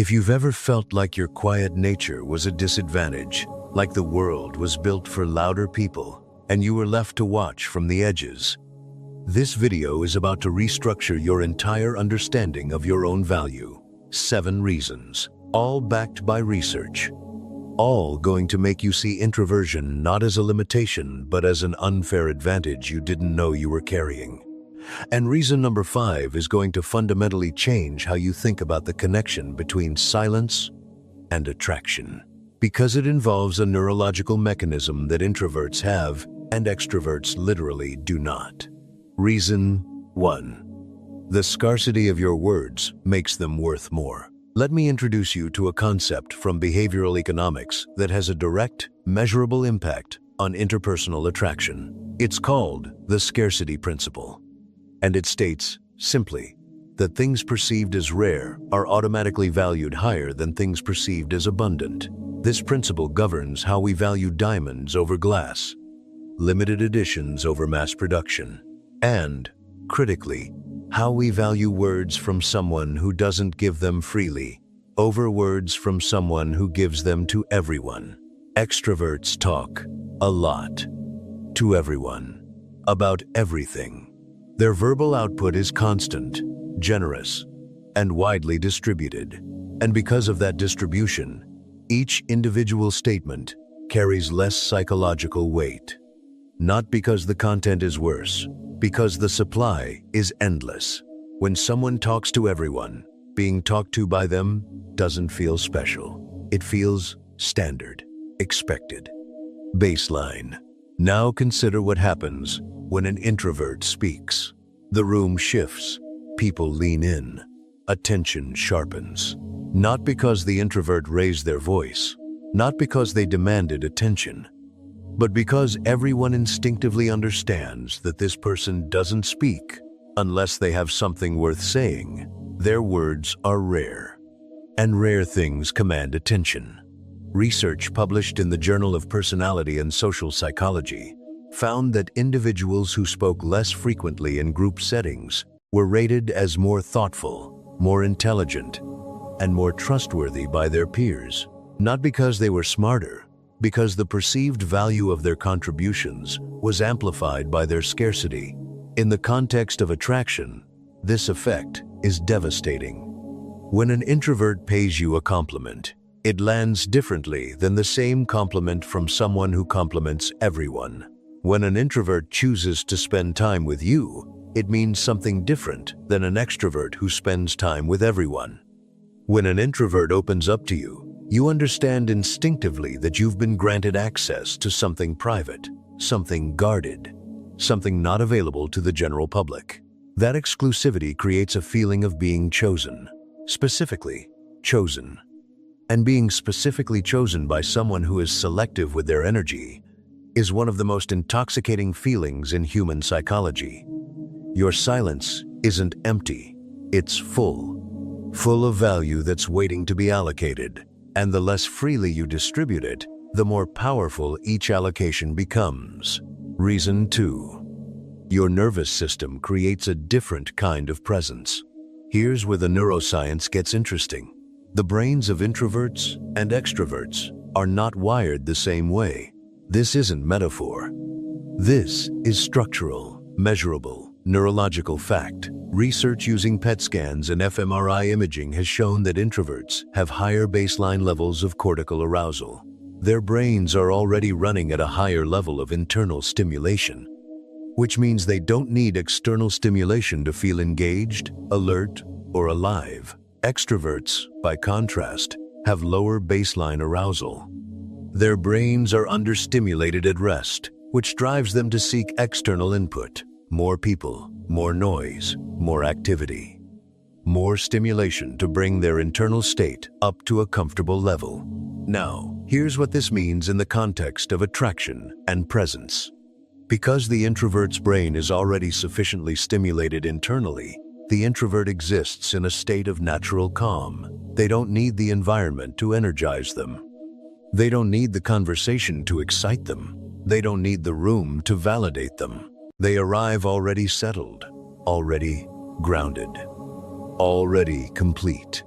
If you've ever felt like your quiet nature was a disadvantage, like the world was built for louder people, and you were left to watch from the edges, this video is about to restructure your entire understanding of your own value. 7 reasons, all backed by research. All going to make you see introversion not as a limitation, but as an unfair advantage you didn't know you were carrying. And reason number 5 is going to fundamentally change how you think about the connection between silence and attraction, because it involves a neurological mechanism that introverts have and extroverts literally do not. Reason 1. The scarcity of your words makes them worth more. Let me introduce you to a concept from behavioral economics that has a direct, measurable impact on interpersonal attraction. It's called the scarcity principle. And it states, simply, that things perceived as rare are automatically valued higher than things perceived as abundant. This principle governs how we value diamonds over glass, limited editions over mass production, and, critically, how we value words from someone who doesn't give them freely over words from someone who gives them to everyone. Extroverts talk a lot to everyone about everything. Their verbal output is constant, generous, and widely distributed. And because of that distribution, each individual statement carries less psychological weight. Not because the content is worse, because the supply is endless. When someone talks to everyone, being talked to by them doesn't feel special. It feels standard, expected, baseline. Now consider what happens when an introvert speaks. The room shifts, people lean in, attention sharpens. Not because the introvert raised their voice, not because they demanded attention, but because everyone instinctively understands that this person doesn't speak unless they have something worth saying. Their words are rare, and rare things command attention. Research published in the Journal of Personality and Social Psychology found that individuals who spoke less frequently in group settings were rated as more thoughtful, more intelligent, and more trustworthy by their peers. Not because they were smarter, because the perceived value of their contributions was amplified by their scarcity. In the context of attraction, this effect is devastating. When an introvert pays you a compliment, it lands differently than the same compliment from someone who compliments everyone. When an introvert chooses to spend time with you, it means something different than an extrovert who spends time with everyone. When an introvert opens up to you, you understand instinctively that you've been granted access to something private, something guarded, something not available to the general public. That exclusivity creates a feeling of being chosen, specifically chosen. And being specifically chosen by someone who is selective with their energy is one of the most intoxicating feelings in human psychology. Your silence isn't empty, it's full of value that's waiting to be allocated. And the less freely you distribute it, the more powerful each allocation becomes. Reason 2. Your nervous system creates a different kind of presence. Here's where the neuroscience gets interesting. The brains of introverts and extroverts are not wired the same way. This isn't metaphor. This is structural, measurable, neurological fact. Research using PET scans and fMRI imaging has shown that introverts have higher baseline levels of cortical arousal. Their brains are already running at a higher level of internal stimulation, which means they don't need external stimulation to feel engaged, alert, or alive. Extroverts, by contrast, have lower baseline arousal. Their brains are understimulated at rest, which drives them to seek external input. More people, more noise, more activity, more stimulation to bring their internal state up to a comfortable level. Now, here's what this means in the context of attraction and presence. Because the introvert's brain is already sufficiently stimulated internally, the introvert exists in a state of natural calm. They don't need the environment to energize them. They don't need the conversation to excite them. They don't need the room to validate them. They arrive already settled, already grounded, already complete.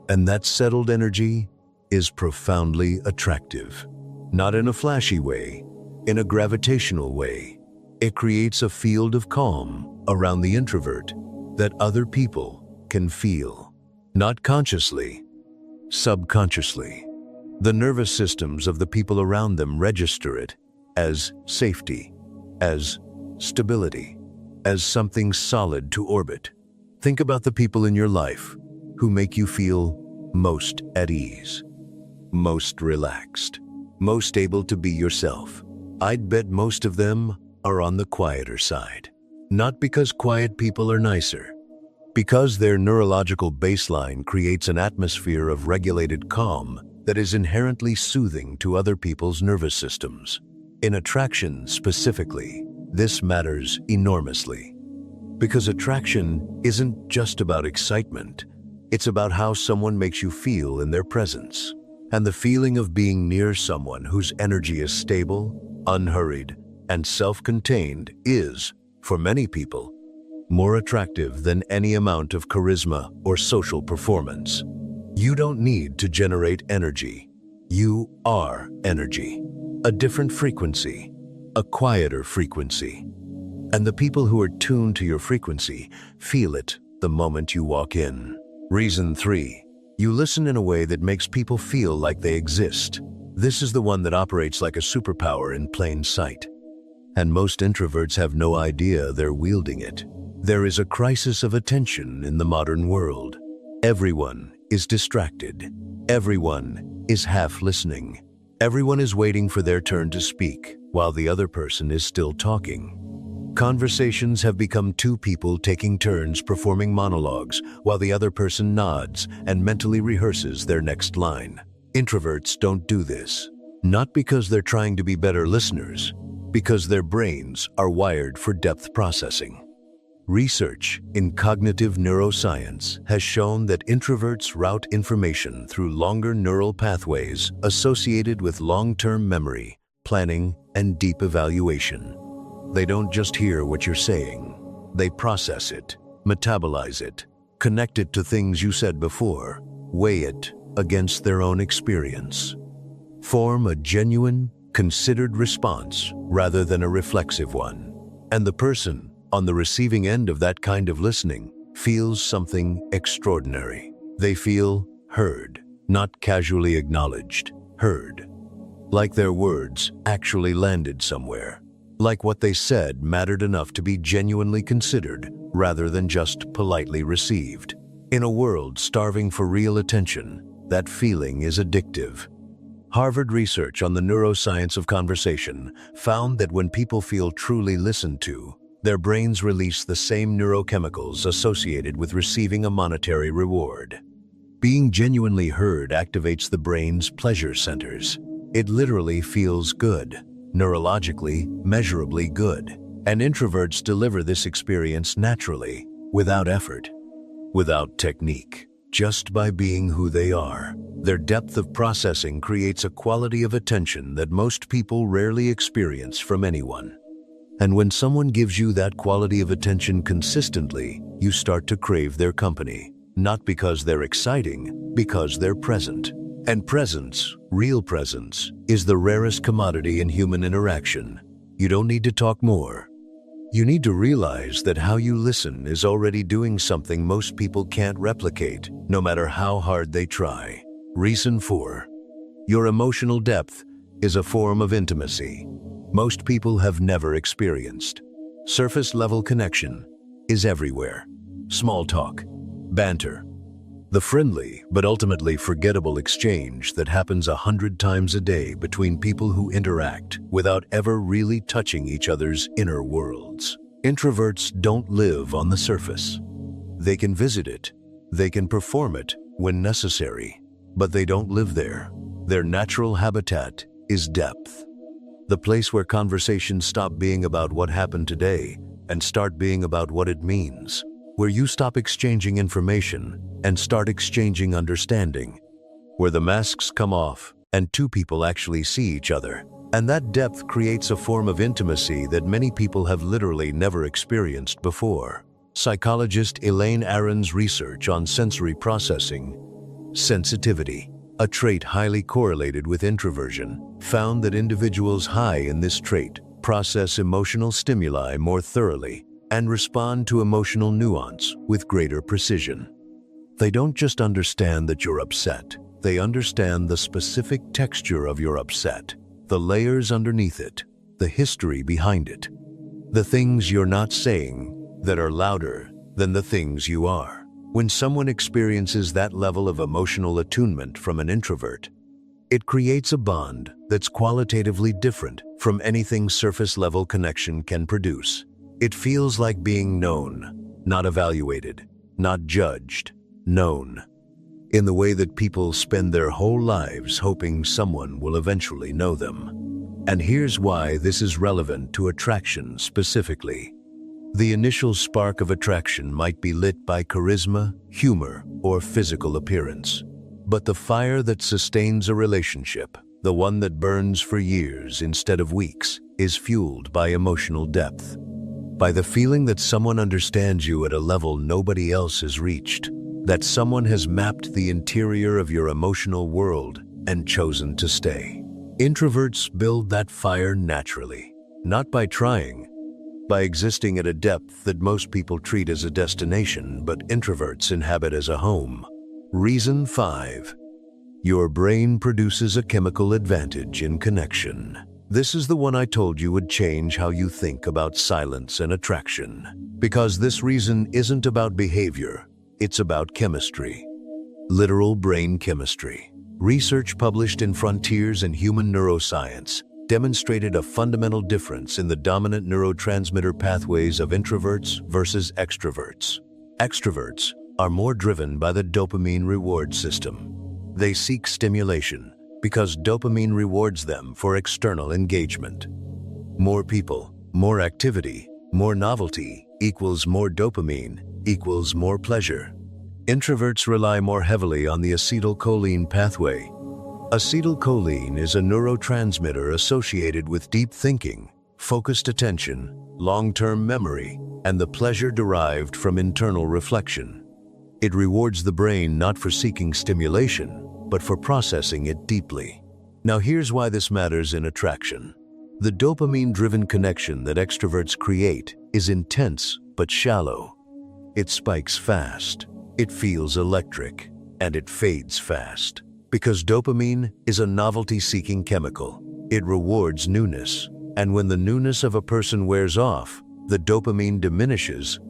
And that settled energy is profoundly attractive. Not in a flashy way, in a gravitational way. It creates a field of calm around the introvert that other people can feel. Not consciously, subconsciously. The nervous systems of the people around them register it as safety, as stability, as something solid to orbit. Think about the people in your life who make you feel most at ease, most relaxed, most able to be yourself. I'd bet most of them are on the quieter side. Not because quiet people are nicer, because their neurological baseline creates an atmosphere of regulated calm that is inherently soothing to other people's nervous systems. In attraction specifically, this matters enormously. Because attraction isn't just about excitement, it's about how someone makes you feel in their presence. And the feeling of being near someone whose energy is stable, unhurried, and self-contained is, for many people, more attractive than any amount of charisma or social performance. You don't need to generate energy. You are energy. A different frequency, a quieter frequency. And the people who are tuned to your frequency feel it the moment you walk in. Reason 3. You listen in a way that makes people feel like they exist. This is the one that operates like a superpower in plain sight. And most introverts have no idea they're wielding it. There is a crisis of attention in the modern world. Everyone is distracted. Everyone is half listening. Everyone is waiting for their turn to speak while the other person is still talking. Conversations have become two people taking turns performing monologues while the other person nods and mentally rehearses their next line. Introverts don't do this. Not because they're trying to be better listeners, because their brains are wired for depth processing. Research in cognitive neuroscience has shown that introverts route information through longer neural pathways associated with long-term memory, planning, and deep evaluation. They don't just hear what you're saying. They process it, metabolize it, connect it to things you said before, weigh it against their own experience. Form a genuine, considered response rather than a reflexive one. And the person on the receiving end of that kind of listening feels something extraordinary. They feel heard, not casually acknowledged, heard. Like their words actually landed somewhere. Like what they said mattered enough to be genuinely considered rather than just politely received. In a world starving for real attention, that feeling is addictive. Harvard research on the neuroscience of conversation found that when people feel truly listened to, their brains release the same neurochemicals associated with receiving a monetary reward. Being genuinely heard activates the brain's pleasure centers. It literally feels good. Neurologically, measurably good. And introverts deliver this experience naturally, without effort, without technique, just by being who they are. Their depth of processing creates a quality of attention that most people rarely experience from anyone. And when someone gives you that quality of attention consistently, you start to crave their company. Not because they're exciting, because they're present. And presence, real presence, is the rarest commodity in human interaction. You don't need to talk more. You need to realize that how you listen is already doing something most people can't replicate, no matter how hard they try. Reason 4. Your emotional depth is a form of intimacy most people have never experienced. Surface-level connection is everywhere. Small talk, banter, the friendly but ultimately forgettable exchange that happens 100 times a day between people who interact without ever really touching each other's inner worlds. Introverts don't live on the surface. They can visit it, they can perform it when necessary, but they don't live there. Their natural habitat is depth. The place where conversations stop being about what happened today and start being about what it means. Where you stop exchanging information and start exchanging understanding. Where the masks come off and two people actually see each other. And that depth creates a form of intimacy that many people have literally never experienced before. Psychologist Elaine Aron's research on sensory processing sensitivity, a trait highly correlated with introversion, found that individuals high in this trait process emotional stimuli more thoroughly and respond to emotional nuance with greater precision. They don't just understand that you're upset, they understand the specific texture of your upset, the layers underneath it, the history behind it, the things you're not saying that are louder than the things you are. When someone experiences that level of emotional attunement from an introvert, it creates a bond that's qualitatively different from anything surface-level connection can produce. It feels like being known, not evaluated, not judged, known, in the way that people spend their whole lives hoping someone will eventually know them. And here's why this is relevant to attraction specifically. The initial spark of attraction might be lit by charisma, humor, or physical appearance. But the fire that sustains a relationship, the one that burns for years instead of weeks, is fueled by emotional depth. By the feeling that someone understands you at a level nobody else has reached, that someone has mapped the interior of your emotional world and chosen to stay. Introverts build that fire naturally, not by trying, by existing at a depth that most people treat as a destination, but introverts inhabit as a home. Reason 5. Your brain produces a chemical advantage in connection. This is the one I told you would change how you think about silence and attraction. Because this reason isn't about behavior, it's about chemistry. Literal brain chemistry. Research published in Frontiers in Human Neuroscience demonstrated a fundamental difference in the dominant neurotransmitter pathways of introverts versus extroverts. Extroverts are more driven by the dopamine reward system. They seek stimulation because dopamine rewards them for external engagement. More people, more activity, more novelty equals more dopamine equals more pleasure. Introverts rely more heavily on the acetylcholine pathway. Acetylcholine is a neurotransmitter associated with deep thinking, focused attention, long-term memory, and the pleasure derived from internal reflection. It rewards the brain not for seeking stimulation, but for processing it deeply. Now here's why this matters in attraction. The dopamine-driven connection that extroverts create is intense but shallow. It spikes fast, it feels electric, and it fades fast. Because dopamine is a novelty-seeking chemical, it rewards newness. And when the newness of a person wears off, the dopamine diminishes,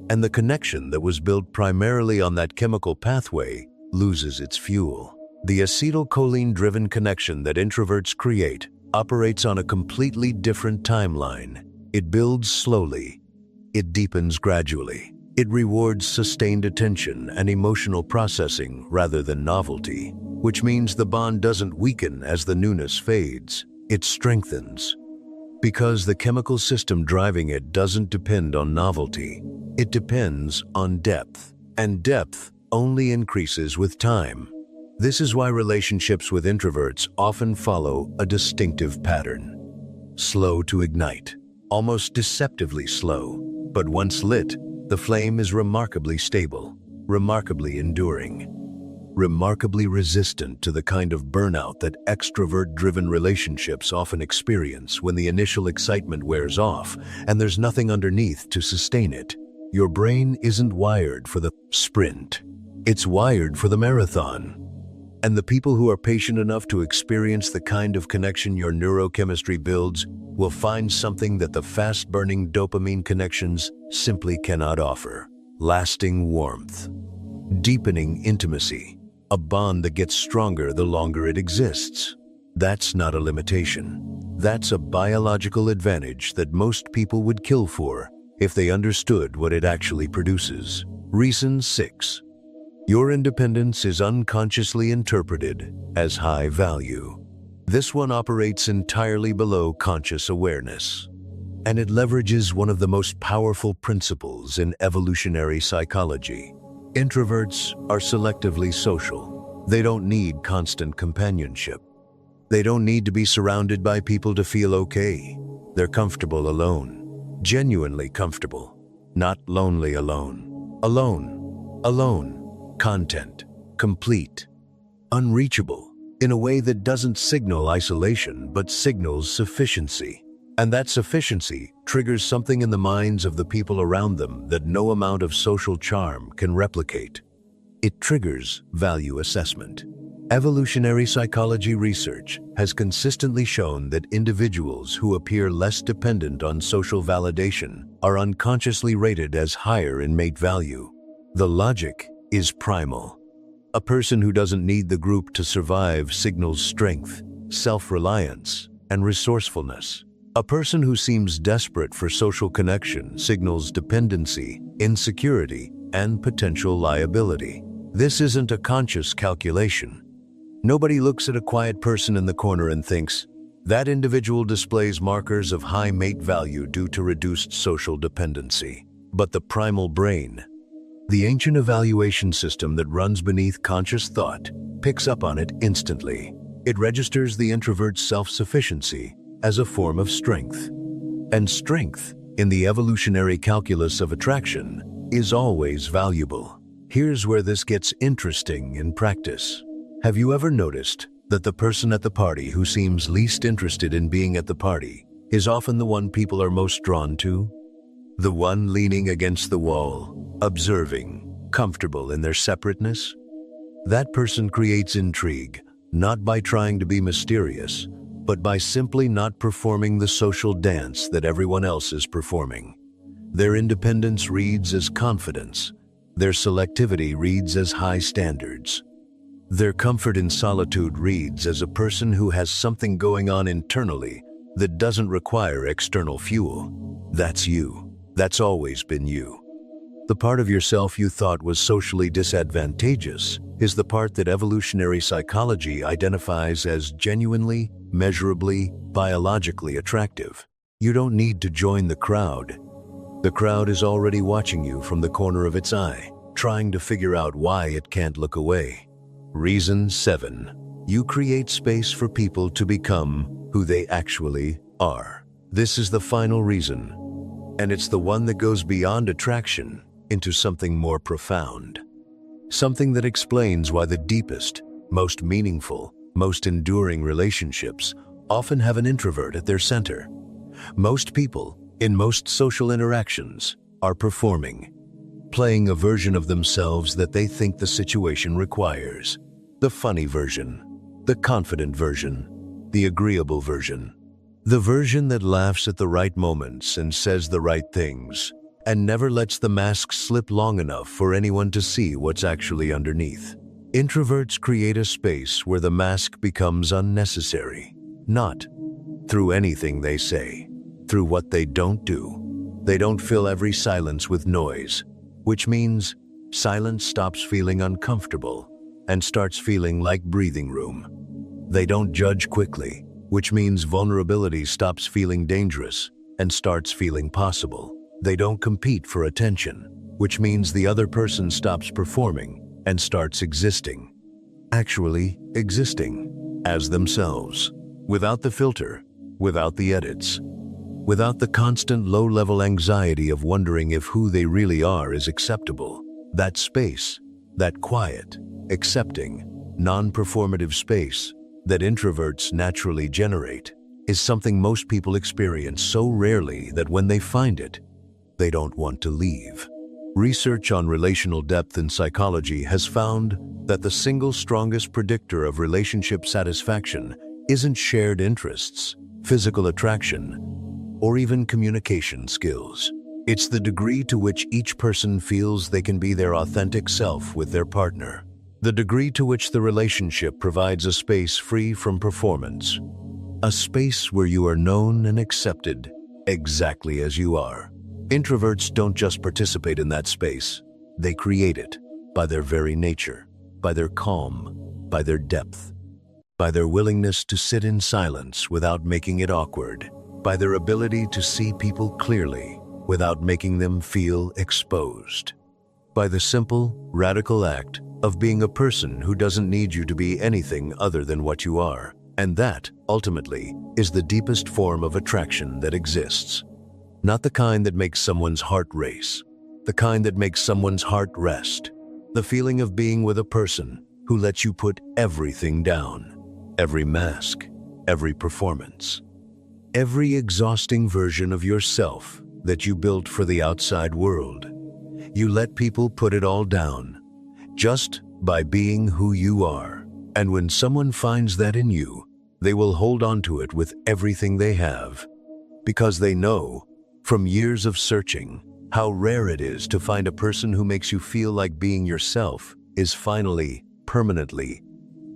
and the connection that was built primarily on that chemical pathway loses its fuel. The acetylcholine-driven connection that introverts create operates on a completely different timeline. It builds slowly. It deepens gradually. It rewards sustained attention and emotional processing rather than novelty, which means the bond doesn't weaken as the newness fades. It strengthens. Because the chemical system driving it doesn't depend on novelty. It depends on depth. And depth only increases with time. This is why relationships with introverts often follow a distinctive pattern. Slow to ignite, almost deceptively slow, but once lit, the flame is remarkably stable, remarkably enduring, remarkably resistant to the kind of burnout that extrovert-driven relationships often experience when the initial excitement wears off and there's nothing underneath to sustain it. Your brain isn't wired for the sprint. It's wired for the marathon. And the people who are patient enough to experience the kind of connection your neurochemistry builds will find something that the fast-burning dopamine connections simply cannot offer. Lasting warmth. Deepening intimacy. A bond that gets stronger the longer it exists. That's not a limitation. That's a biological advantage that most people would kill for if they understood what it actually produces. Reason 6. Your independence is unconsciously interpreted as high value. This one operates entirely below conscious awareness, and it leverages one of the most powerful principles in evolutionary psychology. Introverts are selectively social. They don't need constant companionship. They don't need to be surrounded by people to feel okay. They're comfortable alone, genuinely comfortable, not lonely alone. Alone. Content, complete, unreachable, in a way that doesn't signal isolation but signals sufficiency. And that sufficiency triggers something in the minds of the people around them that no amount of social charm can replicate. It triggers value assessment. Evolutionary psychology research has consistently shown that individuals who appear less dependent on social validation are unconsciously rated as higher in mate value. The logic is primal. A person who doesn't need the group to survive signals strength, self-reliance, and resourcefulness. A person who seems desperate for social connection signals dependency, insecurity, and potential liability. This isn't a conscious calculation. Nobody looks at a quiet person in the corner and thinks, that individual displays markers of high mate value due to reduced social dependency. But the primal brain, the ancient evaluation system that runs beneath conscious thought, picks up on it instantly. It registers the introvert's self-sufficiency as a form of strength. And strength, in the evolutionary calculus of attraction, is always valuable. Here's where this gets interesting in practice. Have you ever noticed that the person at the party who seems least interested in being at the party is often the one people are most drawn to? The one leaning against the wall, observing, comfortable in their separateness? That person creates intrigue, not by trying to be mysterious, but by simply not performing the social dance that everyone else is performing. Their independence reads as confidence. Their selectivity reads as high standards. Their comfort in solitude reads as a person who has something going on internally that doesn't require external fuel. That's you. That's always been you. The part of yourself you thought was socially disadvantageous is the part that evolutionary psychology identifies as genuinely, measurably, biologically attractive. You don't need to join the crowd. The crowd is already watching you from the corner of its eye, trying to figure out why it can't look away. Reason 7. You create space for people to become who they actually are. This is the final reason, and it's the one that goes beyond attraction into something more profound. Something that explains why the deepest, most meaningful, most enduring relationships often have an introvert at their center. Most people, in most social interactions, are performing, playing a version of themselves that they think the situation requires. The funny version, the confident version, the agreeable version. The version that laughs at the right moments and says the right things, and never lets the mask slip long enough for anyone to see what's actually underneath. Introverts create a space where the mask becomes unnecessary, not through anything they say, through what they don't do. They don't fill every silence with noise, which means silence stops feeling uncomfortable and starts feeling like breathing room. They don't judge quickly, which means vulnerability stops feeling dangerous and starts feeling possible. They don't compete for attention, which means the other person stops performing and starts existing. Actually existing as themselves, without the filter, without the edits, without the constant low-level anxiety of wondering if who they really are is acceptable. That space, that quiet, accepting, non-performative space that introverts naturally generate, is something most people experience so rarely that when they find it, they don't want to leave. Research on relational depth in psychology has found that the single strongest predictor of relationship satisfaction isn't shared interests, physical attraction, or even communication skills. It's the degree to which each person feels they can be their authentic self with their partner. The degree to which the relationship provides a space free from performance. A space where you are known and accepted exactly as you are. Introverts don't just participate in that space, they create it by their very nature, by their calm, by their depth, by their willingness to sit in silence without making it awkward, by their ability to see people clearly without making them feel exposed, by the simple, radical act of being a person who doesn't need you to be anything other than what you are. And that, ultimately, is the deepest form of attraction that exists. Not the kind that makes someone's heart race, the kind that makes someone's heart rest. The feeling of being with a person who lets you put everything down, every mask, every performance, every exhausting version of yourself that you built for the outside world. You let people put it all down, just by being who you are. And when someone finds that in you, they will hold on to it with everything they have, because they know, from years of searching, how rare it is to find a person who makes you feel like being yourself is finally, permanently,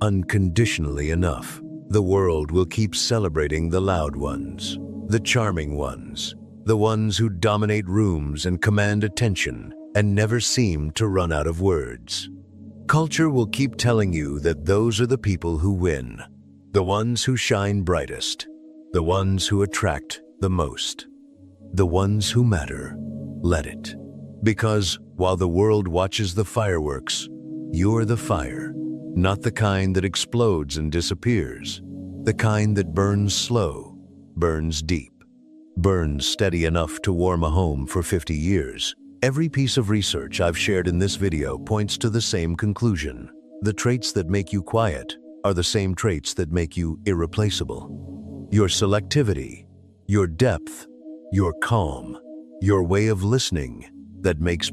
unconditionally enough. The world will keep celebrating the loud ones, the charming ones, the ones who dominate rooms and command attention and never seem to run out of words. Culture will keep telling you that those are the people who win, the ones who shine brightest, the ones who attract the most, the ones who matter. Let it. Because while the world watches the fireworks, you're the fire, not the kind that explodes and disappears, the kind that burns slow, burns deep, burns steady enough to warm a home for 50 years. Every piece of research I've shared in this video points to the same conclusion. The traits that make you quiet are the same traits that make you irreplaceable. Your selectivity, your depth, your calm, your way of listening that makes